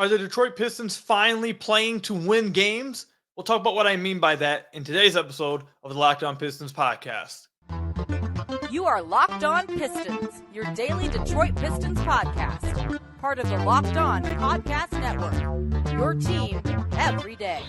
Are the Detroit Pistons finally playing to win games? We'll talk about what I mean by that in today's episode of the Locked On Pistons podcast. You are Locked On Pistons, your daily Detroit Pistons podcast. Part of the Locked On Podcast Network, your team every day.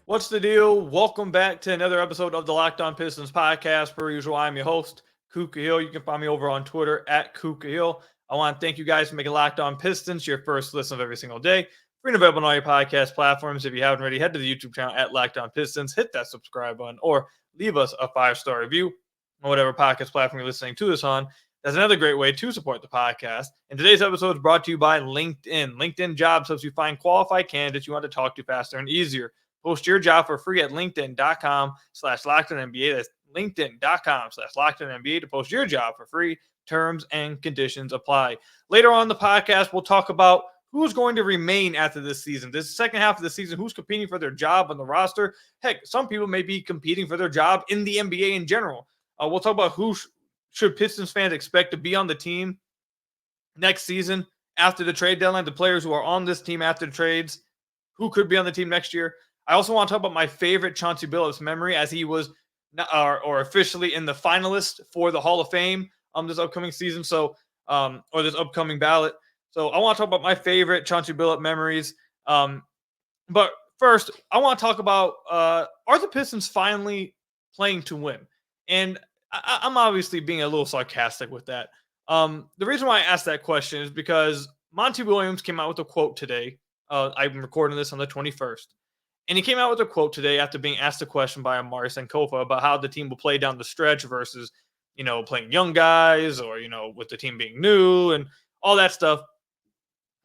What's the deal? Welcome back to another episode of the Locked On Pistons podcast. Per usual, I'm your host, Kuka Hill. You can find me over on Twitter at Kuka Hill. I want to thank you guys for making Locked On Pistons your first listen of every single day. Free and available on all your podcast platforms. If you haven't already, head to the YouTube channel at Locked On Pistons. Hit that subscribe button or leave us a 5-star review on whatever podcast platform you're listening to this on. That's another great way to support the podcast. And today's episode is brought to you by LinkedIn. LinkedIn Jobs helps you find qualified candidates you want to talk to faster and easier. Post your job for free at linkedin.com/LockedOnNBA. That's linkedin.com/LockedOnNBA to post your job for free. Terms and conditions apply. Later on in the podcast, we'll talk about who's going to remain after this season. This second half of the season, who's competing for their job on the roster. Heck, some people may be competing for their job in the NBA in general. We'll talk about who should Pistons fans expect to be on the team next season after the trade deadline, the players who are on this team after the trades, who could be on the team next year. I also want to talk about my favorite Chauncey Billups memory, as he was or officially in the finalist for the Hall of Fame this upcoming season. So, or this upcoming ballot. So I want to talk about my favorite Chauncey Billups memories. But first, I want to talk about, are the Pistons finally playing to win? And I'm obviously being a little sarcastic with that. The reason why I asked that question is because Monty Williams came out with a quote today. I'm recording this on the 21st. And he came out with a quote today after being asked a question by Amari Sankofa about how the team will play down the stretch versus, playing young guys or, with the team being new and all that stuff.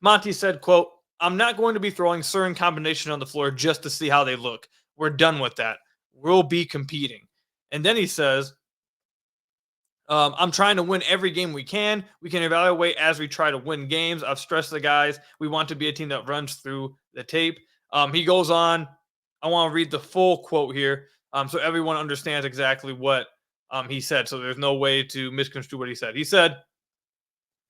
Monty said, quote, "I'm not going to be throwing certain combinations on the floor just to see how they look. We're done with that. We'll be competing." And then he says, "I'm trying to win every game we can. We can evaluate as we try to win games. I've stressed the guys. We want to be a team that runs through the tape." He goes on. I want to read the full quote here so everyone understands exactly what he said. So there's no way to misconstrue what he said. He said,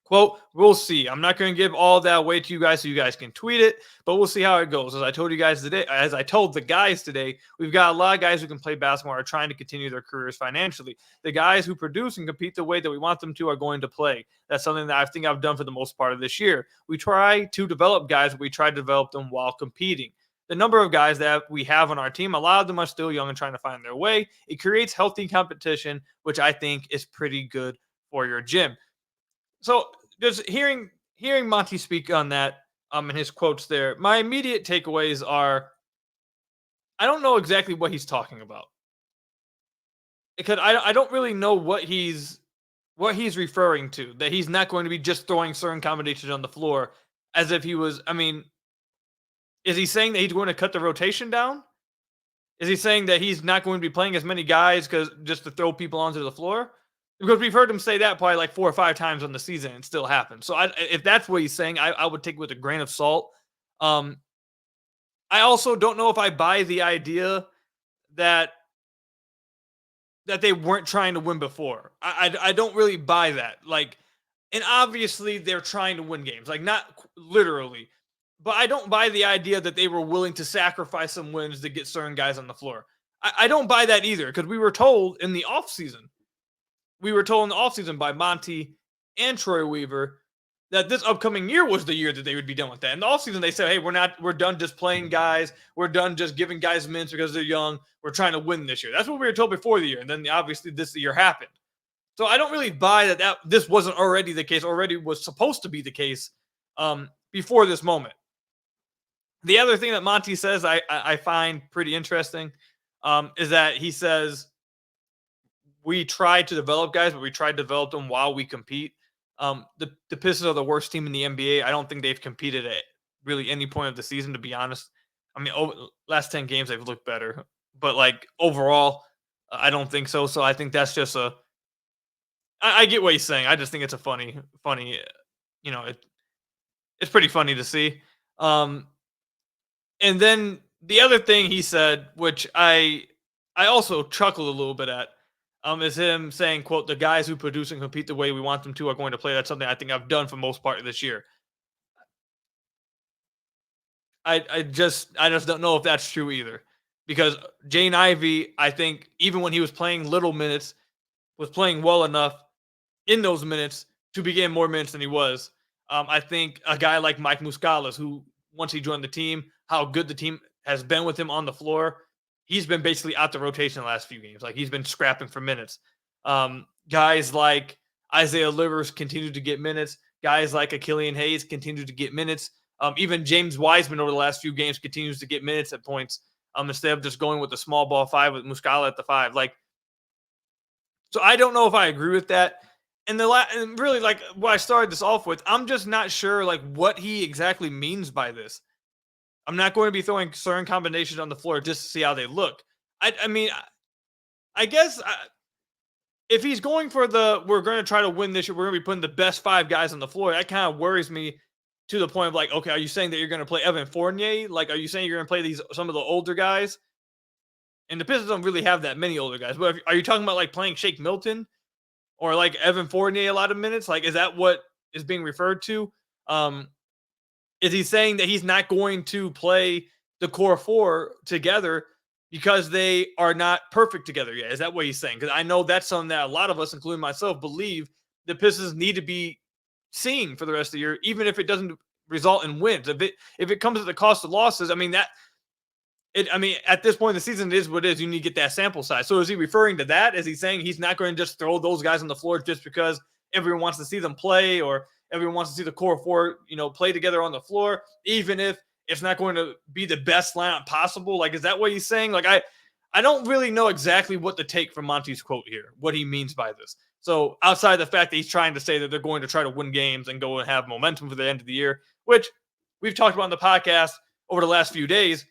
quote, "We'll see. I'm not going to give all that away to you guys so you guys can tweet it, but we'll see how it goes. As I told you guys today, as I told the guys today, we've got a lot of guys who can play basketball are trying to continue their careers financially. The guys who produce and compete the way that we want them to are going to play. That's something that I think I've done for the most part of this year. We try to develop guys, but we try to develop them while competing. The number of guys that we have on our team, a lot of them are still young and trying to find their way. It creates healthy competition, which I think is pretty good for your gym." So just hearing Monty speak on that and his quotes there, my immediate takeaways are, I don't know exactly what he's talking about, because I don't really know what he's referring to, that he's not going to be just throwing certain combinations on the floor as if he was. I mean, is he saying that he's going to cut the rotation down? Is he saying that he's not going to be playing as many guys because just to throw people onto the floor? Because we've heard him say that probably like 4 or 5 times on the season and it still happens. So if that's what he's saying, I would take it with a grain of salt. I also don't know if I buy the idea that they weren't trying to win before. I don't really buy that. Like, and obviously they're trying to win games, like not literally, but I don't buy the idea that they were willing to sacrifice some wins to get certain guys on the floor. I don't buy that either, because we were told in the offseason by Monty and Troy Weaver that this upcoming year was the year that they would be done with that. In the offseason, they said, hey, we're done just playing guys. We're done just giving guys minutes because they're young. We're trying to win this year. That's what we were told before the year. And then obviously this year happened. So I don't really buy that this wasn't already the case, already was supposed to be the case before this moment. The other thing that Monty says I find pretty interesting is that he says, we tried to develop guys, but we tried to develop them while we compete. The Pistons are the worst team in the NBA. I don't think they've competed at really any point of the season, to be honest. I mean, last 10 games, they've looked better. But, like, overall, I don't think so. So I think that's just I get what he's saying. I just think it's a funny, it's pretty funny to see. And then the other thing he said, which I also chuckled a little bit at, is him saying, quote, "The guys who produce and compete the way we want them to are going to play." That's something I think I've done for most part of this year. I just don't know if that's true either, because Jane Ivey, I think even when he was playing little minutes, was playing well enough in those minutes to be getting more minutes than he was. I think a guy like Mike Muscala, who once he joined the team, how good the team has been with him on the floor, he's been basically out the rotation the last few games. Like, he's been scrapping for minutes. Guys like Isaiah Livers continue to get minutes. Guys like Achillian Hayes continue to get minutes. Even James Wiseman over the last few games continues to get minutes at points, instead of just going with the small ball five with Muscala at the five. So I don't know if I agree with that. And and really, like, what I started this off with, I'm just not sure like what he exactly means by this. I'm not going to be throwing certain combinations on the floor just to see how they look. I mean, I guess if he's going for we're going to try to win this year, we're going to be putting the best 5 guys on the floor, that kind of worries me to the point of like, okay, are you saying that you're going to play Evan Fournier? Like, are you saying you're going to play some of the older guys? And the Pistons don't really have that many older guys. But are you talking about like playing Shake Milton or like Evan Fournier a lot of minutes? Like, is that what is being referred to? Is he saying that he's not going to play the core 4 together because they are not perfect together yet? Is that what he's saying? Because I know that's something that a lot of us, including myself, believe the Pistons need to be seeing for the rest of the year, even if it doesn't result in wins. If it comes at the cost of losses, I mean, at this point in the season, it is what it is. You need to get that sample size. So is he referring to that? Is he saying he's not going to just throw those guys on the floor just because everyone wants to see them play, or everyone wants to see the core 4, play together on the floor, even if it's not going to be the best lineup possible? Like, is that what he's saying? Like, I don't really know exactly what to take from Monty's quote here, what he means by this. So outside of the fact that he's trying to say that they're going to try to win games and go and have momentum for the end of the year, which we've talked about on the podcast over the last few days,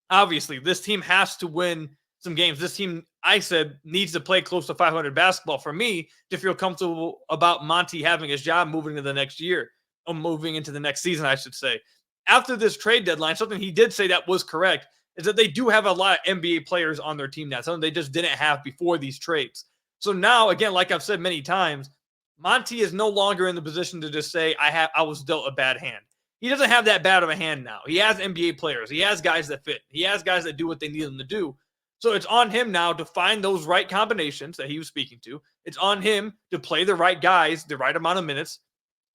obviously this team has to win some games. This team, I said, needs to play close to 500 basketball for me to feel comfortable about Monty having his job moving to the next year, or moving into the next season, I should say. After this trade deadline, something he did say that was correct is that they do have a lot of NBA players on their team now, something they just didn't have before these trades. So now, again, like I've said many times, Monty is no longer in the position to just say, I was dealt a bad hand. He doesn't have that bad of a hand now. He has NBA players. He has guys that fit. He has guys that do what they need them to do. So it's on him now to find those right combinations that he was speaking to. It's on him to play the right guys, the right amount of minutes,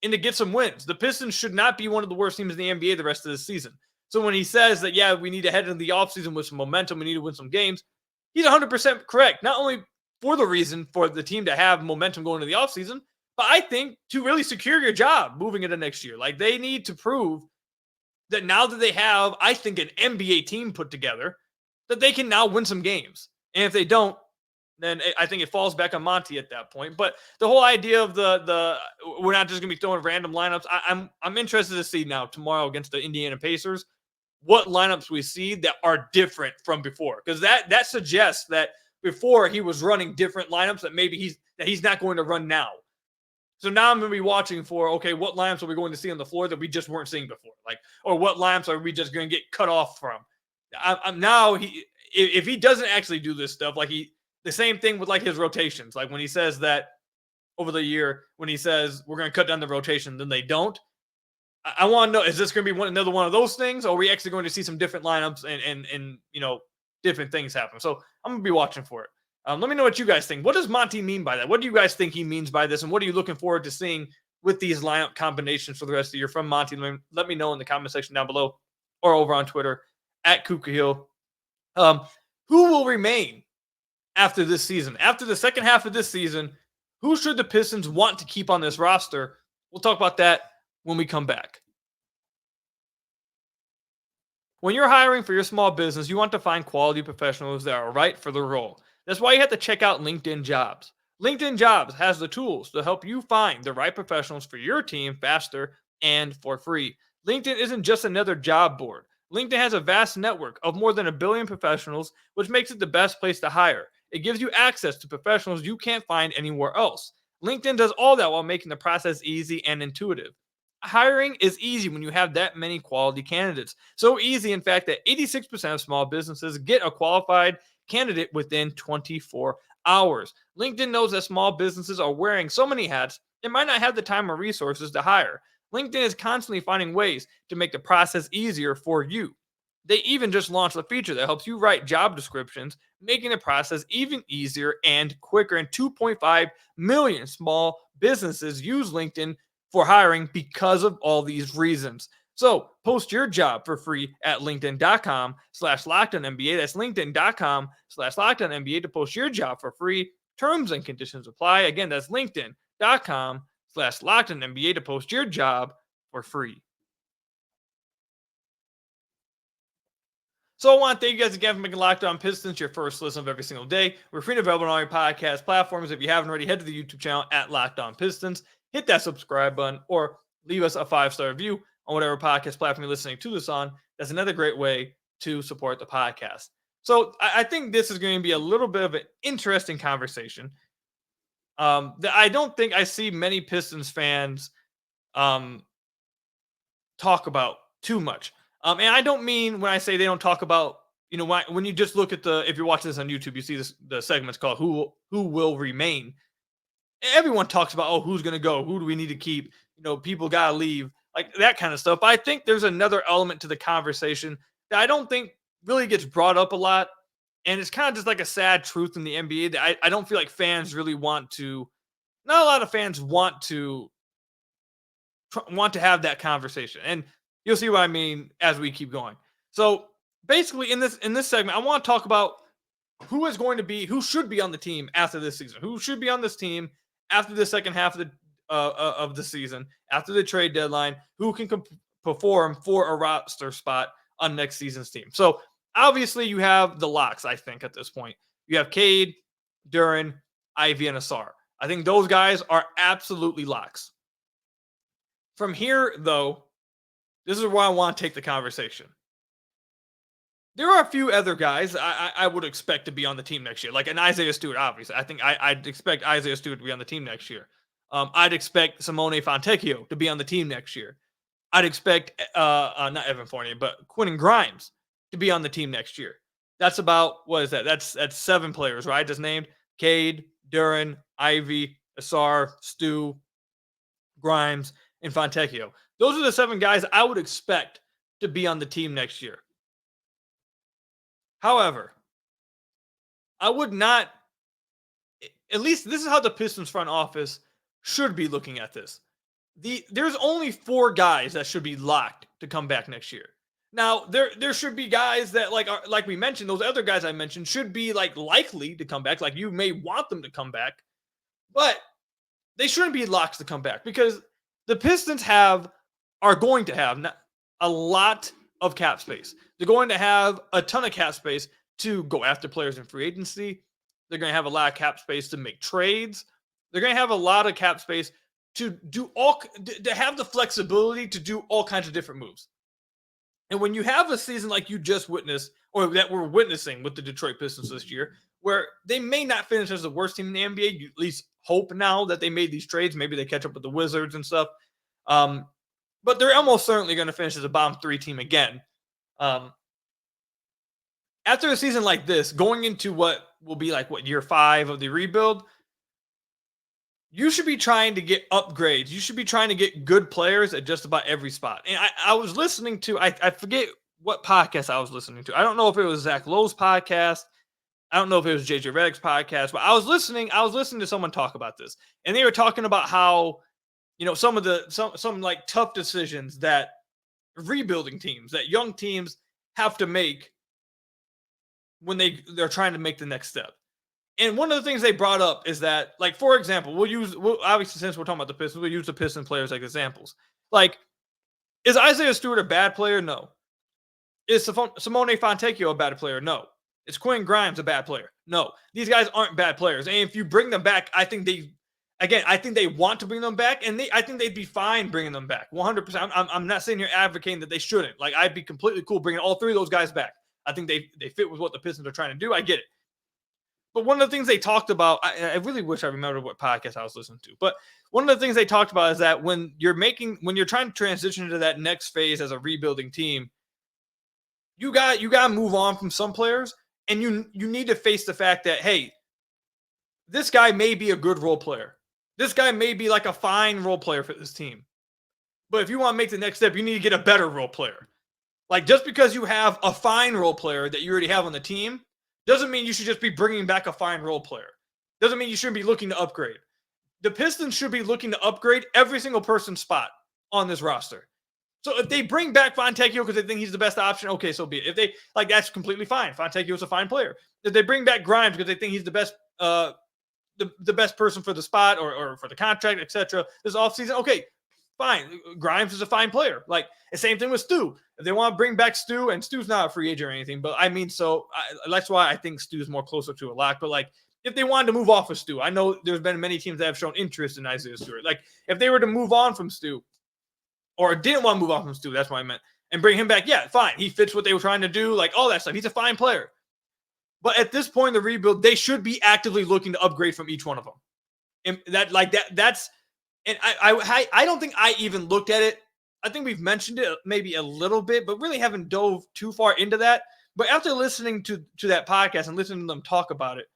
and to get some wins. The Pistons should not be one of the worst teams in the NBA the rest of the season. So when he says that, yeah, we need to head into the offseason with some momentum, we need to win some games, he's 100% correct. Not only for the reason for the team to have momentum going into the offseason, but I think to really secure your job moving into next year. Like, they need to prove that now that they have, I think, an NBA team put together, that they can now win some games. And if they don't, then I think it falls back on Monty at that point. But the whole idea of the we're not just going to be throwing random lineups. I'm interested to see now tomorrow against the Indiana Pacers what lineups we see that are different from before, because that suggests that before he was running different lineups that maybe he's not going to run now. So now I'm going to be watching for, okay, what lineups are we going to see on the floor that we just weren't seeing before? Like, or what lineups are we just going to get cut off from? I'm now, if he doesn't actually do this stuff, like the same thing with like his rotations, like when he says that over the year, when he says we're going to cut down the rotation, then they don't. I want to know, is this going to be another one of those things, or are we actually going to see some different lineups and different things happen? So I'm going to be watching for it. Let me know what you guys think. What does Monty mean by that? What do you guys think he means by this? And what are you looking forward to seeing with these lineup combinations for the rest of the year from Monty? Let me know in the comment section down below or over on Twitter at Kuka Hill. Who will remain after this season? After the second half of this season, who should the Pistons want to keep on this roster? We'll talk about that when we come back. When you're hiring for your small business, you want to find quality professionals that are right for the role. That's why you have to check out LinkedIn Jobs. LinkedIn Jobs has the tools to help you find the right professionals for your team faster and for free. LinkedIn isn't just another job board. LinkedIn has a vast network of more than 1 billion professionals, which makes it the best place to hire. It gives you access to professionals you can't find anywhere else. LinkedIn does all that while making the process easy and intuitive. Hiring is easy when you have that many quality candidates. So easy, in fact, that 86% of small businesses get a qualified candidate within 24 hours. LinkedIn knows that small businesses are wearing so many hats, they might not have the time or resources to hire. LinkedIn is constantly finding ways to make the process easier for you. They even just launched a feature that helps you write job descriptions, making the process even easier and quicker. And 2.5 million small businesses use LinkedIn for hiring because of all these reasons. So post your job for free at linkedin.com/LockedOnNBA. That's linkedin.com/LockedOnNBA to post your job for free. Terms and conditions apply. Again, that's linkedin.com/LockedOnNBA to post your job for free. So I want to thank you guys again for making Locked On Pistons your first listen of every single day. We're free and available on all your podcast platforms. If you haven't already, head to the YouTube channel at Locked On Pistons. Hit that subscribe button or leave us a 5-star review on whatever podcast platform you're listening to this on. That's another great way to support the podcast. So I think this is going to be a little bit of an interesting conversation that I don't think I see many Pistons fans talk about too much. And I don't mean when I say they don't talk about, when you just look at if you're watching this on YouTube, you see the segment's called Who Will Remain. Everyone talks about, who's going to go? Who do we need to keep? People got to leave, like that kind of stuff. But I think there's another element to the conversation that I don't think really gets brought up a lot. And it's kind of just like a sad truth in the NBA that I don't feel like fans really not a lot of fans want to have that conversation. And you'll see what I mean as we keep going. So basically in this segment, I want to talk about who should be on the team after this season. Who should be on this team after the second half of the season, after the trade deadline, who can perform for a roster spot on next season's team. So obviously you have the locks, I think, at this point. You have Cade, Duren, Ivy, and Asar. I think those guys are absolutely locks. From here, though, this is where I want to take the conversation. There are a few other guys I would expect to be on the team next year, like an Isaiah Stewart, obviously. I think I'd expect Isaiah Stewart to be on the team next year. I'd expect Simone Fontecchio to be on the team next year. I'd expect, not Evan Fournier, but Quentin Grimes to be on the team next year. That's about, what is that? That's 7 players, right? I just named Cade, Duren, Ivy, Asar, Stu, Grimes, and Fontecchio. Those are the 7 guys I would expect to be on the team next year. However, I would not, at least this is how the Pistons front office should be looking at this. There's only 4 guys that should be locked to come back next year. Now, there should be guys that, like we mentioned, those other guys I mentioned should be likely to come back. Like, you may want them to come back, but they shouldn't be locks to come back because the Pistons are going to have a lot of cap space. They're going to have a ton of cap space to go after players in free agency. They're going to have a lot of cap space to make trades. They're going to have a lot of cap space to have the flexibility to do all kinds of different moves. And when you have a season like you just witnessed, or that we're witnessing with the Detroit Pistons this year, where they may not finish as the worst team in the NBA, you at least hope now that they made these trades. Maybe they catch up with the Wizards and stuff. But they're almost certainly going to finish as a bottom 3 team again. After a season like this, going into what will be year 5 of the rebuild, you should be trying to get upgrades. You should be trying to get good players at just about every spot. And I was listening to, I forget what podcast I was listening to. I don't know if it was Zach Lowe's podcast. I don't know if it was JJ Redick's podcast, but I was listening to someone talk about this. And they were talking about how, some tough decisions that rebuilding teams, that young teams have to make when they're trying to make the next step. And one of the things they brought up is that, for example, obviously, since we're talking about the Pistons, we'll use the Piston players like examples. Is Isaiah Stewart a bad player? No. Is Simone Fontecchio a bad player? No. Is Quentin Grimes a bad player? No. These guys aren't bad players. And if you bring them back, I think they want to bring them back, and I think they'd be fine bringing them back. 100%. I'm not sitting here advocating that they shouldn't. I'd be completely cool bringing all 3 of those guys back. I think they fit with what the Pistons are trying to do. I get it. But one of the things they talked about, I really wish I remembered what podcast I was listening to. But one of the things they talked about is that when you're trying to transition into that next phase as a rebuilding team, you got to move on from some players, and you need to face the fact that, hey, this guy may be a good role player. This guy may be like a fine role player for this team. But if you want to make the next step, you need to get a better role player. Like, just because you have a fine role player that you already have on the team doesn't mean you should just be bringing back a fine role player. Doesn't mean you shouldn't be looking to upgrade. The Pistons should be looking to upgrade every single person's spot on this roster. So if they bring back Fontecchio because they think he's the best option, okay, so be it. If they like, that's completely fine. Fontecchio is a fine player. If they bring back Grimes because they think he's the best, the best person for the spot or for the contract, etc. this offseason, okay, fine. Grimes is a fine player. Like, the same thing with Stu. If they want to bring back Stu, and Stu's not a free agent or anything, but I mean, that's why I think Stu's more closer to a lock. But like, if they wanted to move off of Stu, I know there's been many teams that have shown interest in Isaiah Stewart. Like, if they were to move on from Stu, or didn't want to move on from Stu, that's what I meant, and bring him back, yeah, fine. He fits what they were trying to do, like all that stuff. He's a fine player. But at this point in the rebuild, they should be actively looking to upgrade from each one of them. And that's, and I don't think I even looked at it. I think we've mentioned it maybe a little bit, but really haven't dove too far into that. But after listening to that podcast and listening to them talk about it,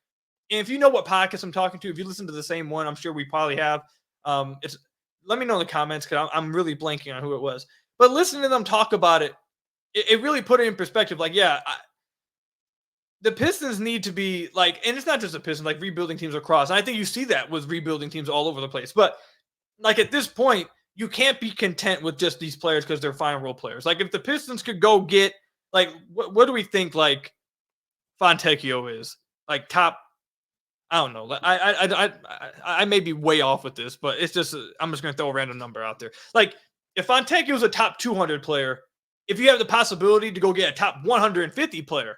and if you know what podcast I'm talking to, if you listen to the same one, I'm sure we probably have. Let me know in the comments because I'm really blanking on who it was. But listening to them talk about it, it really put it in perspective. Like, yeah, the Pistons need to be like, and it's not just the Pistons, like rebuilding teams across. And I think you see that with rebuilding teams all over the place. But like, at this point, you can't be content with just these players because they're fine role players. Like, if the Pistons could go get, like, what do we think, like, Fontecchio is? Like, top, I don't know. I may be way off with this, but it's just, I'm just going to throw a random number out there. Like, if Fontecchio is a top 200 player, if you have the possibility to go get a top 150 player,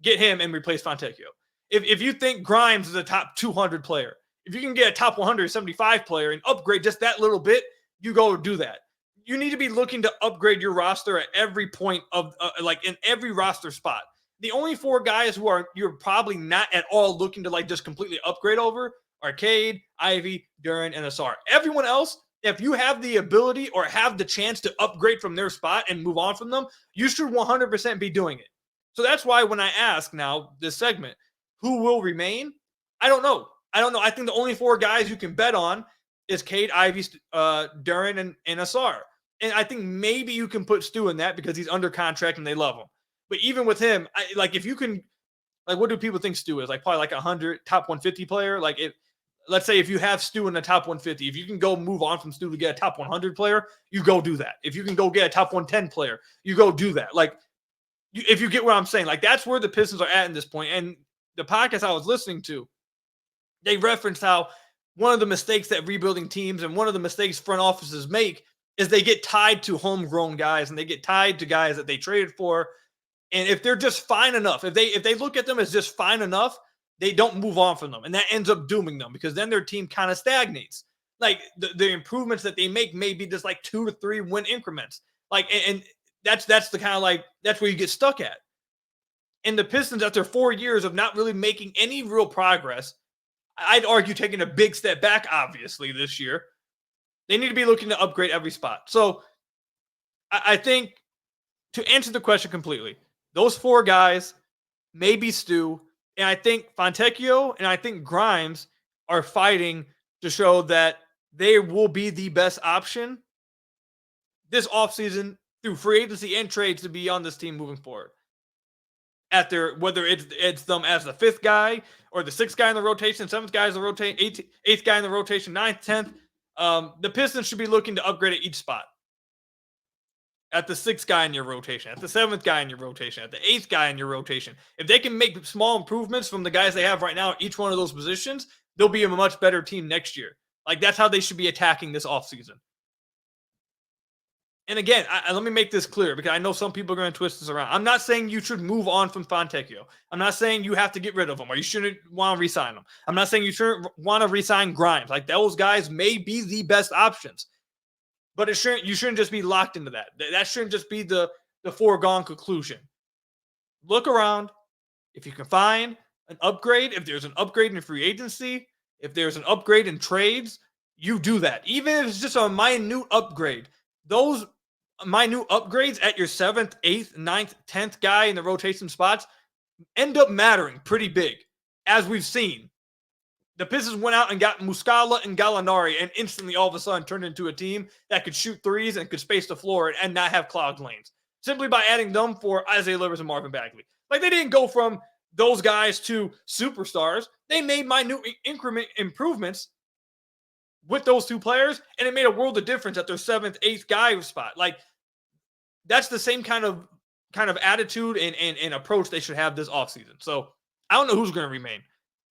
get him and replace Fontecchio. If you think Grimes is a top 200 player, if you can get a top 175 player and upgrade just that little bit, you go do that. You need to be looking to upgrade your roster at every point of, like, in every roster spot. The only four guys who you're probably not at all looking to, like, just completely upgrade over are Cade, Ivy, Duren, and Asar. Everyone else, if you have the ability or have the chance to upgrade from their spot and move on from them, you should 100% be doing it. So that's why when I ask now this segment, who will remain? I don't know. I think the only four guys you can bet on is Cade, Ivy, Duren, and Asar. And I think maybe you can put Stu in that because he's under contract and they love him. But even with him, if you can, like, what do people think Stu is? Like, probably like 100, top 150 player. Like, let's say if you have Stu in the top 150, if you can go move on from Stu to get a top 100 player, you go do that. If you can go get a top 110 player, you go do that. Like, if you get what I'm saying, like, that's where the Pistons are at in this point. And the podcast I was listening to, they referenced how one of the mistakes that rebuilding teams and one of the mistakes front offices make is they get tied to homegrown guys and they get tied to guys that they traded for. And if they're just fine enough, if they look at them as just fine enough, they don't move on from them. And that ends up dooming them because then their team kind of stagnates. Like, the improvements that they make may be just like 2 to 3 win increments. Like, and that's the kind of, like, that's where you get stuck at. And the Pistons, after 4 years of not really making any real progress, I'd argue taking a big step back, obviously, this year, they need to be looking to upgrade every spot. So I think, to answer the question completely, those four guys, maybe Stu, and I think Fontecchio and I think Grimes are fighting to show that they will be the best option this offseason through free agency and trades to be on this team moving forward. After, whether it's them as the 5th guy or the 6th guy in the rotation, 7th guy in the rotation, 8th guy in the rotation, 9th, 10th, the Pistons should be looking to upgrade at each spot. At the 6th guy in your rotation, at the 7th guy in your rotation, at the 8th guy in your rotation. If they can make small improvements from the guys they have right now at each one of those positions, they'll be a much better team next year. Like, that's how they should be attacking this offseason. And again, let me make this clear because I know some people are going to twist this around. I'm not saying you should move on from Fontecchio. I'm not saying you have to get rid of him or you shouldn't want to re-sign him. I'm not saying you shouldn't want to re-sign Grimes. Like, those guys may be the best options. But you shouldn't just be locked into that. That shouldn't just be the foregone conclusion. Look around. If you can find an upgrade, if there's an upgrade in free agency, if there's an upgrade in trades, you do that. Even if it's just a minute upgrade. Those minute upgrades at your 7th, 8th, 9th, 10th guy in the rotation spots end up mattering pretty big, as we've seen. The Pistons went out and got Muscala and Gallinari and instantly all of a sudden turned into a team that could shoot threes and could space the floor and not have clogged lanes. Simply by adding them for Isaiah Livers and Marvin Bagley. Like, they didn't go from those guys to superstars. They made minute increment improvements with those two players, and it made a world of difference at their 7th, 8th guy spot. Like, that's the same kind of attitude and approach they should have this offseason. So I don't know who's going to remain.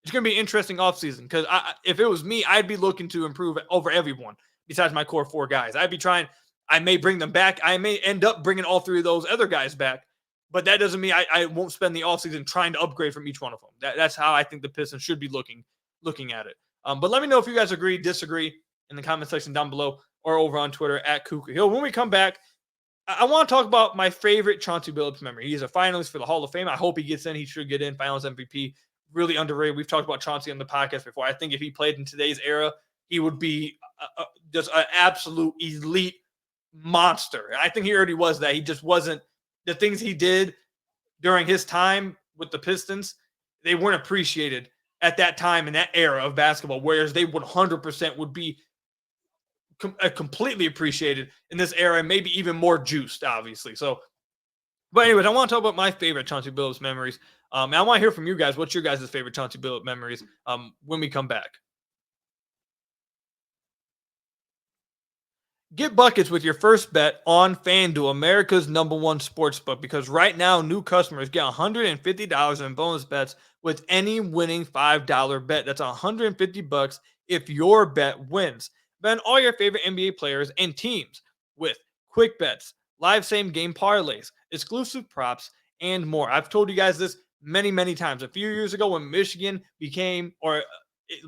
It's going to be an interesting offseason because if it was me, I'd be looking to improve over everyone besides my core 4 guys. I'd be trying. I may bring them back. I may end up bringing all 3 of those other guys back, but that doesn't mean I won't spend the offseason trying to upgrade from each one of them. That's how I think the Pistons should be looking at it. But let me know if you guys agree, disagree in the comment section down below or over on Twitter at Kuka Hill. When we come back, I want to talk about my favorite Chauncey Billups memory. He's a finalist for the Hall of Fame. I hope he gets in. He should get in. Finals MVP. Really underrated. We've talked about Chauncey on the podcast before. I think if he played in today's era, he would be just an absolute elite monster. I think he already was that. He just wasn't. The things he did during his time with the Pistons, they weren't appreciated at that time in that era of basketball, whereas they 100% would be completely appreciated in this era and maybe even more juiced, obviously. So, but anyways, I want to talk about my favorite Chauncey Billups memories. And I want to hear from you guys. What's your guys' favorite Chauncey Billups memories when we come back? Get buckets with your first bet on FanDuel, America's #1 sportsbook, because right now new customers get $150 in bonus bets with any winning $5 bet. That's $150 if your bet wins. Bet on all your favorite NBA players and teams with quick bets, live same game parlays, exclusive props, and more. I've told you guys this many times. A few years ago when Michigan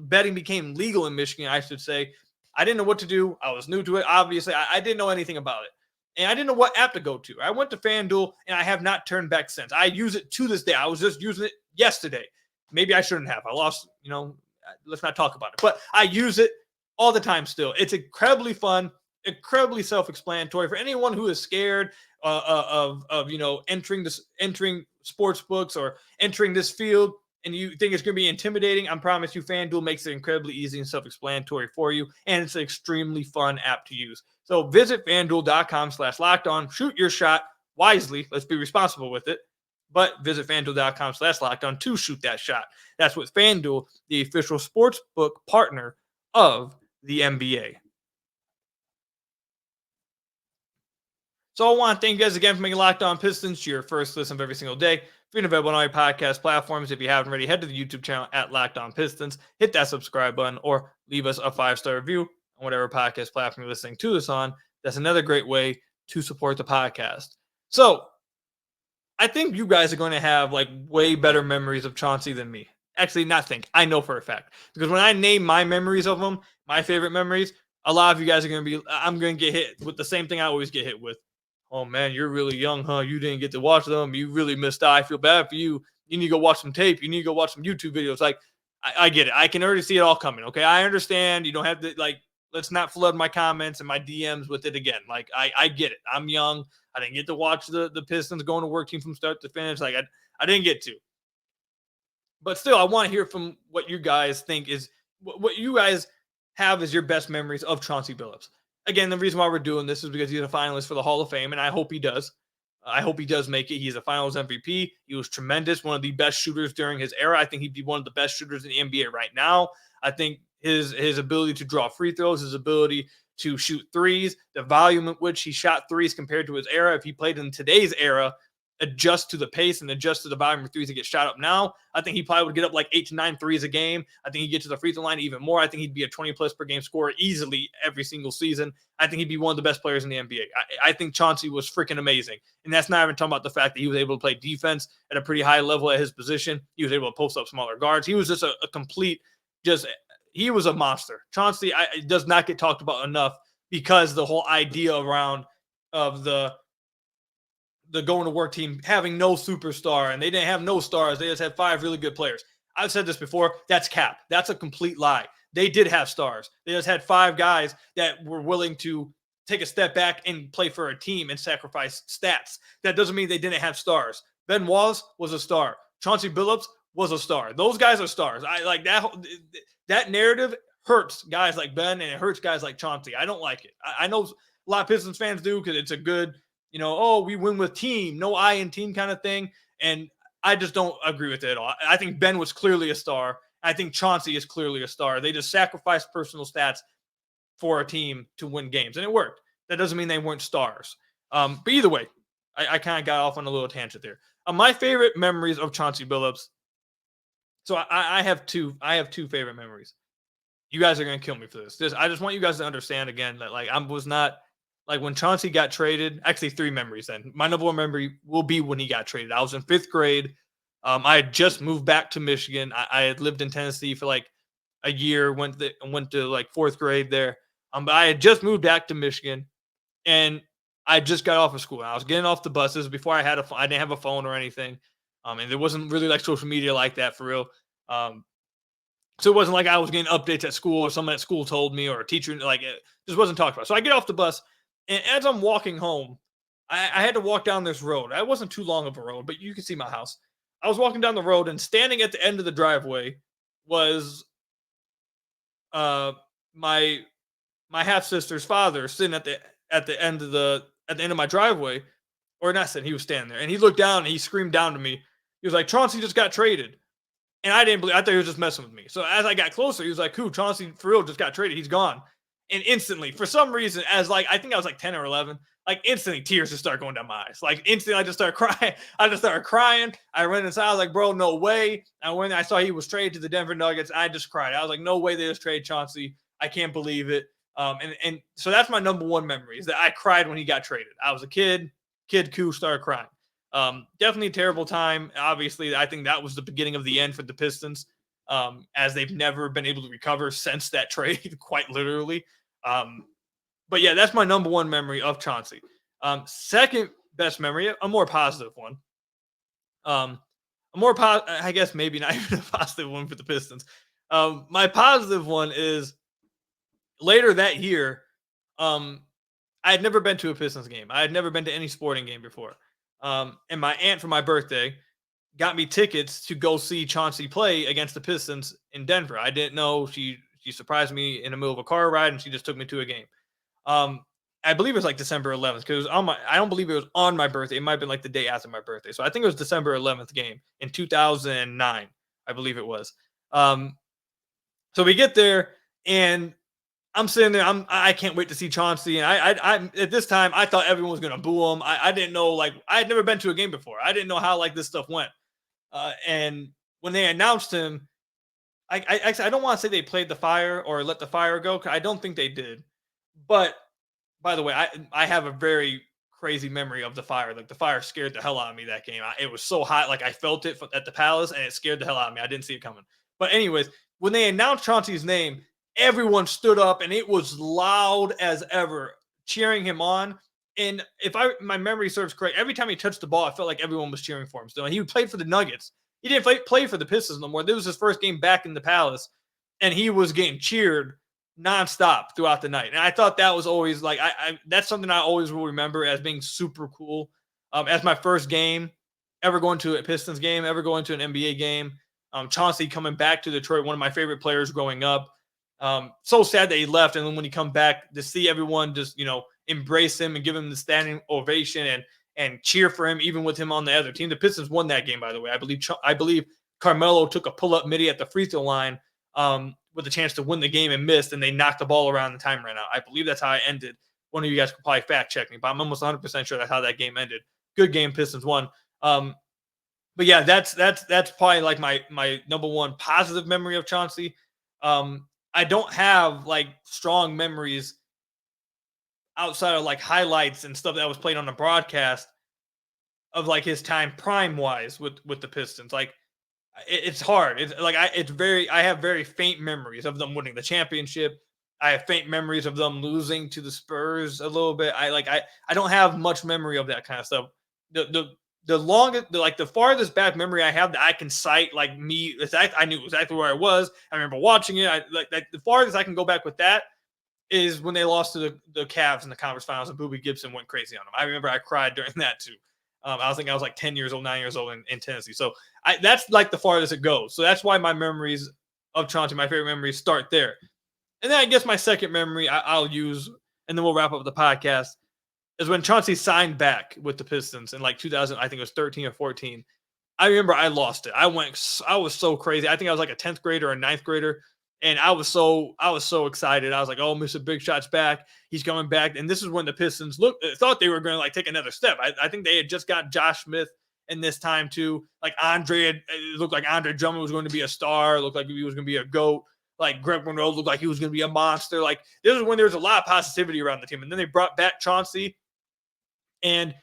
betting became legal in Michigan, I should say, I didn't know what to do. I was new to it. Obviously, I didn't know anything about it. And I didn't know what app to go to. I went to FanDuel, and I have not turned back since. I use it to this day. I was just using it yesterday. Maybe I shouldn't have. I lost, let's not talk about it. But I use it all the time still. It's incredibly fun, incredibly self-explanatory. For anyone who is scared of entering sports books or entering this field, and you think it's going to be intimidating, I promise you FanDuel makes it incredibly easy and self-explanatory for you, and it's an extremely fun app to use. So visit FanDuel.com/lockedon. Shoot your shot wisely. Let's be responsible with it. But visit FanDuel.com/lockedon to shoot that shot. That's with FanDuel, the official sportsbook partner of the NBA. So I want to thank you guys again for making Locked On Pistons your first listen of every single day. Free and available on all your podcast platforms. If you haven't already, head to the YouTube channel at Locked On Pistons. Hit that subscribe button or leave us a 5-star review on whatever podcast platform you're listening to this on. That's another great way to support the podcast. So I think you guys are going to have way better memories of Chauncey than me. Actually, not think. I know for a fact. Because when I name my memories of him, my favorite memories, a lot of you guys are going to be, I'm going to get hit with the same thing I always get hit with. Oh, man, you're really young, huh? You didn't get to watch them. You really missed out. I feel bad for you. You need to go watch some tape. You need to go watch some YouTube videos. I get it. I can already see it all coming, okay? I understand. You don't have to, let's not flood my comments and my DMs with it again. I get it. I'm young. I didn't get to watch the Pistons going to work team from start to finish. I didn't get to. But still, I want to hear from what you guys think is what you guys have as your best memories of Chauncey Billups. Again, the reason why we're doing this is because he's a finalist for the Hall of Fame, and I hope he does. I hope he does make it. He's a Finals MVP. He was tremendous, one of the best shooters during his era. I think he'd be one of the best shooters in the NBA right now. I think his ability to draw free throws, his ability to shoot threes, the volume at which he shot threes compared to his era, if he played in today's era, adjust to the pace and adjust to the volume of threes that get shot up now, I think he probably would get up 8 to 9 threes a game. I think he'd get to the free throw line even more. I think he'd be a 20-plus per game scorer easily every single season. I think he'd be one of the best players in the NBA. I think Chauncey was freaking amazing. And that's not even talking about the fact that he was able to play defense at a pretty high level at his position. He was able to post up smaller guards. He was just a complete, he was a monster. Chauncey does not get talked about enough because the whole idea around of the going to work team having no superstar, and they didn't have no stars. They just had 5 really good players. I've said this before. That's cap. That's a complete lie. They did have stars. They just had 5 guys that were willing to take a step back and play for a team and sacrifice stats. That doesn't mean they didn't have stars. Ben Wallace was a star. Chauncey Billups was a star. Those guys are stars. I like that. That narrative hurts guys like Ben, and it hurts guys like Chauncey. I don't like it. I know a lot of Pistons fans do because it's a good, we win with team, no I in team kind of thing. And I just don't agree with it at all. I think Ben was clearly a star. I think Chauncey is clearly a star. They just sacrificed personal stats for a team to win games, and it worked. That doesn't mean they weren't stars. But either way, I kind of got off on a little tangent there. My favorite memories of Chauncey Billups. So I have two favorite memories. You guys are going to kill me for this. I just want you guys to understand again that I was not when Chauncey got traded. Actually, 3 memories. Then my number 1 memory will be when he got traded. I was in 5th grade. I had just moved back to Michigan. I had lived in Tennessee for a year. Went to 4th grade there. But I had just moved back to Michigan, and I just got off of school. I was getting off the buses before I didn't have a phone or anything. And there wasn't really social media like that for real. So it wasn't like I was getting updates at school or someone at school told me or a teacher, it just wasn't talked about. So I get off the bus, and as I'm walking home, I had to walk down this road. It wasn't too long of a road, but you can see my house. I was walking down the road, and standing at the end of the driveway was my half-sister's father sitting at the end of my driveway, or not sitting, he was standing there, and he looked down and he screamed down to me. He was like, Chauncey just got traded. And I didn't believe, I thought he was just messing with me. So as I got closer, he was like, who? Chauncey for real just got traded. He's gone. And instantly, for some reason, I think I was 10 or 11, instantly tears just started going down my eyes. Instantly I just started crying. I ran inside. I was like, bro, no way. And when I saw he was traded to the Denver Nuggets, I just cried. I was like, no way they just traded Chauncey. I can't believe it. And so that's my number 1 memory, is that I cried when he got traded. I was a kid started crying. Definitely a terrible time. Obviously, I think that was the beginning of the end for the Pistons, as they've never been able to recover since that trade, quite literally. But yeah, that's my number 1 memory of Chauncey. Second best memory, a more positive one. I guess maybe not even a positive one for the Pistons. My positive one is later that year, I had never been to a Pistons game. I had never been to any sporting game before. And my aunt, for my birthday, got me tickets to go see Chauncey play against the Pistons in Denver. I didn't know. She surprised me in the middle of a car ride, and she just took me to a game. I believe it was December 11th, because I don't believe it was on my birthday. It might have been the day after my birthday. So I think it was December 11th game in 2009. I believe it was. So we get there, and I'm sitting there. I can't wait to see Chauncey. And I at this time, I thought everyone was gonna boo him. I didn't know, I had never been to a game before. I didn't know how this stuff went. And when they announced him, I don't want to say they played the fire or let the fire go, because I don't think they did. But by the way, I have a very crazy memory of the fire. The fire scared the hell out of me that game. It was so hot, I felt it at the Palace, and it scared the hell out of me. I didn't see it coming. But anyways, when they announced Chauncey's name, everyone stood up, and it was loud as ever, cheering him on. And if my memory serves correct, every time he touched the ball, I felt like everyone was cheering for him still. And he played for the Nuggets. He didn't play for the Pistons no more. This was his first game back in the Palace, and he was getting cheered nonstop throughout the night. And I thought that was always that's something I always will remember as being super cool. As my first game ever going to a Pistons game, ever going to an NBA game. Chauncey coming back to Detroit, one of my favorite players growing up. So sad that he left, and then when he come back, to see everyone just embrace him and give him the standing ovation and cheer for him, even with him on the other team. The Pistons won that game, by the way. I believe Carmelo took a pull-up midi at the free throw line with a chance to win the game and missed, and they knocked the ball around and time ran out. I believe that's how it ended. One of you guys could probably fact check me, but I'm almost 100% sure that's how that game ended. Good game, Pistons won. But yeah, that's probably my number 1 positive memory of Chauncey. I don't have strong memories outside of highlights and stuff that was played on the broadcast of his time prime wise with the Pistons. It's hard. I have very faint memories of them winning the championship. I have faint memories of them losing to the Spurs a little bit. I don't have much memory of that kind of stuff. The longest, the farthest back memory I have that I can cite, I knew exactly where I was. I remember watching it. The farthest I can go back with that is when they lost to the Cavs in the conference finals, and Boobie Gibson went crazy on them. I remember I cried during that too. I was like 10 years old, 9 years old in Tennessee. So that's like the farthest it goes. So that's why my memories of Chauncey, my favorite memories, start there. And then I guess my second memory I'll use, and then we'll wrap up the podcast, is when Chauncey signed back with the Pistons in like 2000, I think it was 13 or 14. I remember I lost it. I was so crazy. I think I was like a 10th grader or a 9th grader. And I was so excited. I was like, oh, Mr. Big Shot's back. He's coming back. And this is when the Pistons thought they were going to like take another step. I think they had just got Josh Smith in this time too. Like it looked like Andre Drummond was going to be a star. It looked like he was going to be a GOAT. Like Greg Monroe looked like he was going to be a monster. Like this is when there was a lot of positivity around the team. And then they brought back Chauncey. And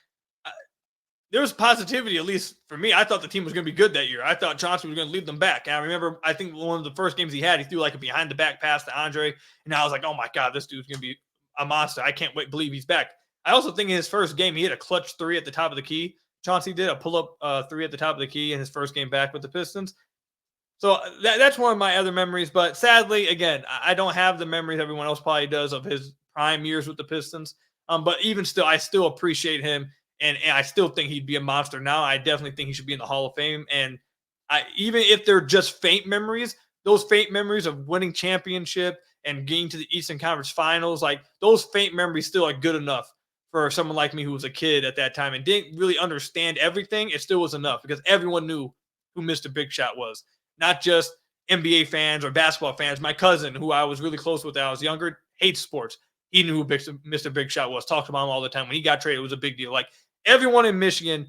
there was positivity, at least for me. I thought the team was going to be good that year. I thought Chauncey was going to lead them back. And I remember, I think one of the first games he had, he threw like a behind-the-back pass to Andre. And I was like, oh, my God, this dude's going to be a monster. I can't believe he's back. I also think in his first game, he had a clutch 3 at the top of the key. Chauncey did a pull-up 3 at the top of the key in his first game back with the Pistons. So that's one of my other memories. But sadly, again, I don't have the memories everyone else probably does of his prime years with the Pistons. But even still, I still appreciate him. And I still think he'd be a monster now. I definitely think he should be in the Hall of Fame. And even if they're just faint memories, those faint memories of winning championship and getting to the Eastern Conference Finals, like those faint memories still are good enough for someone like me who was a kid at that time and didn't really understand everything. It still was enough because everyone knew who Mr. Big Shot was. Not just NBA fans or basketball fans. My cousin, who I was really close with when I was younger, hates sports. He knew who Mr. Big Shot was. Talked about him all the time. When he got traded, it was a big deal. Like, everyone in Michigan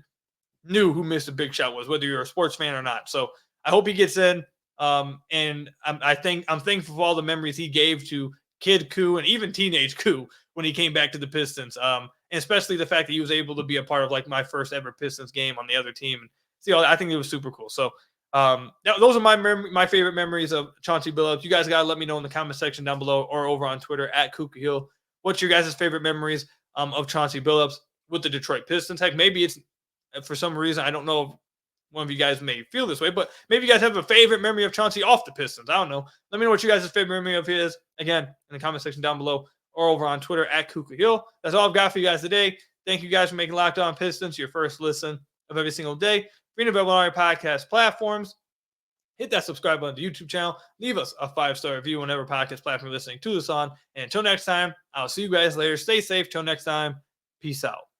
knew who Mr. Big Shot was, whether you're a sports fan or not. So I hope he gets in. And I'm thankful for all the memories he gave to kid Koo and even teenage Koo when he came back to the Pistons. And especially the fact that he was able to be a part of like my first ever Pistons game on the other team. And see, I think it was super cool. So those are my favorite memories of Chauncey Billups. You guys got to let me know in the comment section down below or over on Twitter at Kuka Hill. What's your guys' favorite memories of Chauncey Billups with the Detroit Pistons? Heck, maybe it's for some reason, I don't know if one of you guys may feel this way, but maybe you guys have a favorite memory of Chauncey off the Pistons. I don't know. Let me know what you guys' favorite memory of his, again, in the comment section down below or over on Twitter at Kuka Hill. That's all I've got for you guys today. Thank you guys for making Locked On Pistons your first listen of every single day. Free and available on our podcast platforms. Hit that subscribe button to the YouTube channel. Leave us a 5-star review whenever podcast platform you're listening to this on. And until next time, I'll see you guys later. Stay safe. Till next time, peace out.